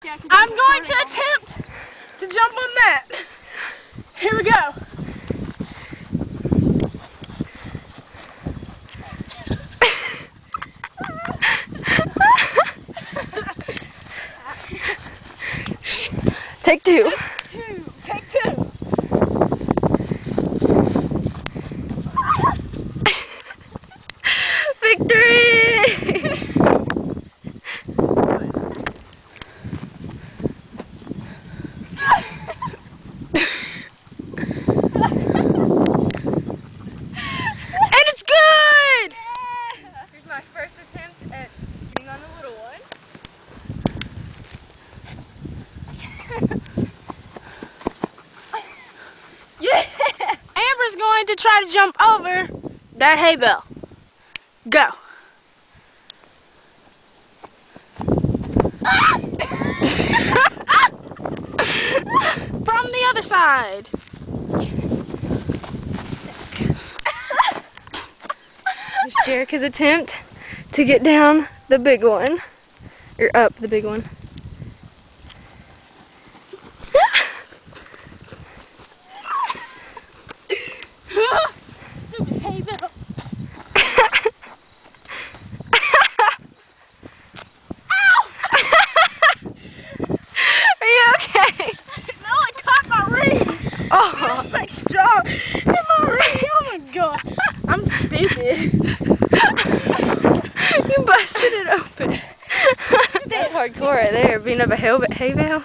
I'm going to attempt to jump on that. Here we go. Take two. Take two. Victory! And it's good! Here's my first attempt at getting on the little one. Yeah! Amber's going to try to jump over that hay bale. Go. From the other side. Here's Jerica's attempt to get down the big one. Or up the big one. Stupid hay bale. Are you okay? No, I caught my ring. Oh, Like straw in my ring. Oh my god. I'm stupid. you busted it open. That's hardcore right there, being up a hay bale.